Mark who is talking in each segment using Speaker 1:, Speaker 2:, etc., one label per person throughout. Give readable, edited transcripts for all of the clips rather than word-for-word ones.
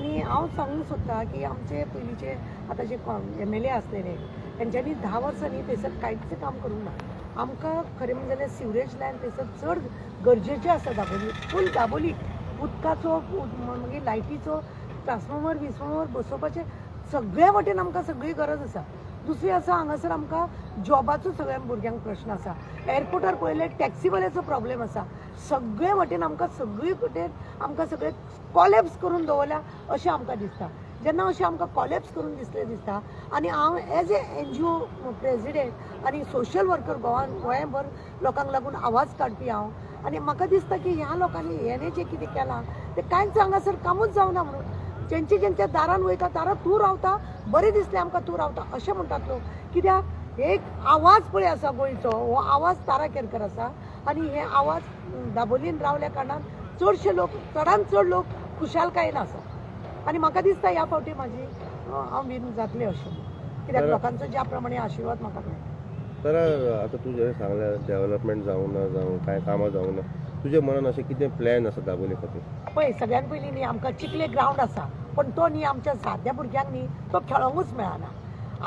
Speaker 1: आणि हांव सांगूंक सोदतां की आमचे पयलींचे आतां जे MLA आसलेले तेंच्यांनी 10 वर्सांनी थंयसर कांयच काम करूंक ना. आमकां खरें म्हणजे जाल्यार सिवरेज लायन थंयसर चड गरजेचें आसा दाबोली, फूल दाबोली उदकाचो मागीर लायटीचो ट्रान्सफॉर्मर बसोवपाचें सगळ्या वाटेन आमकां सगळी गरज आसा. दुसरी आसा हांगासर आमकां जॉबाचो सगळ्या भुरग्यांक प्रश्न आसा. एअरपोर्टार पळयलें टॅक्सीवाल्याचो प्रॉब्लेम आसा. सगळे वाटेन आमकां सगळी वटेन आमकां सगळे कॉलेप्स करून दवरल्या अशें आमकां दिसता. जेन्ना अशें आमकां कॉलेप्स करून दिसता आनी हांव एज ए NGO प्रेसिडेंट आनी सोशल वर्कर गोंयभर लोकांक लागून आवाज काडपी हांव आनी म्हाका दिसता की ह्या लोकांनी हेणे जें कितें केलां तें कांयच हांगासर कामूच जावना म्हणून. जेंच्या दारान वयता दारां तूं रावता बरें दिसलें आमकां तूं रावता अशें म्हणटात लोक. कित्याक एक आवाज पळय आसा गोंयचो हो आवाज तारा केरकर आसा आनी हे आवाज दाबोलीन रावल्या कारणान चडशे लोक चडांत चड लोक खुशालकायेन आसा आनी म्हाका दिसता ह्या फावटी म्हाजी हांव विन जातलें अशें कित्याक लोकांचो ज्या प्रमाणे आशिर्वाद म्हाका मेळटा.
Speaker 2: तर आता तू जे सांगलें डेव्हलपमेंट जावं ना जावं कांय कामां जावं ना तुजे मनान अशें कितें प्लॅन आसा दाबोली खातीर?
Speaker 1: पळय सगळ्यान पयलीं न्ही आमकां चिखले ग्रावंड आसा पण तो न्ही आमच्या साद्या भुरग्यांक न्ही तो खेळोंकूच मेळना.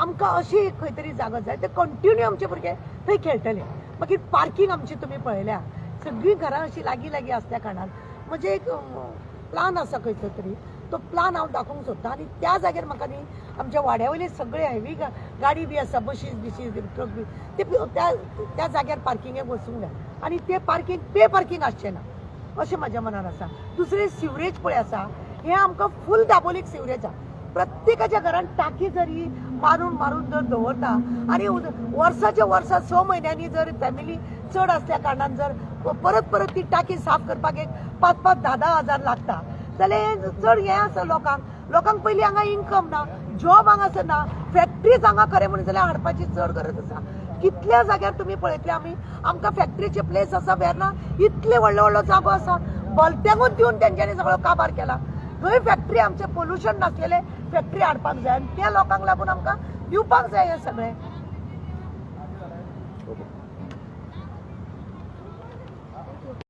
Speaker 1: आमकां अशी खंय तरी जागो जाय ते कंटिन्यू आमचे भुरगे थंय खेळटले. मागीर पार्किंग आमची तुमी पळयल्या सगळीं घरां अशीं लागीं लागीं आसल्या कारणान म्हणजे एक प्लान आसा खंयचो तरी तो प्लान हांव दाखोवंक सोदतां आनी त्या जाग्यार म्हाका न्ही आमच्या वाड्या वयले सगळे हेवी गाडी बी आसा बशीस ट्रक बी ते त्या जाग्यार पार्किंगेक वचूंक जाय आनी ते पार्किंग पे पार्किंग आसचें ना अशें म्हाज्या मनान आसा. दुसरें सिवरेज पळय आसा हें आमकां फूल दाबोलीक सिवरेज आसा. प्रत्येकाच्या घरान टाकी जरी मारून जर दवरता आनी वर्साच्या वर्सा 6 म्हयन्यांनी जर फॅमिली चड आसल्या कारणान जर परत ती टाकी साफ करपाक एक 5-5, 10-10 हजार लागता जाल्यार चड हें आसा लोकांक पयलीं हांगा इन्कम ना, जॉब हांगासर ना, फॅक्टरीज हांगा खरें म्हणून जाल्यार हाडपाची चड गरज आसा. कितल्या जाग्यार तुमी पळयतले आमकां फॅक्टरीचे प्लेस आसा वेर्ना इतले व्हडलो जागो आसा भलत्यांकूच दिवन तेंच्यांनी सगळो काबार केला. थंय फॅक्टरी आमचे पोल्युशन नासलेले फॅक्टरी हाडपाक जाय आनी त्या लोकांक लागून आमकां दिवपाक जाय हें सगळें.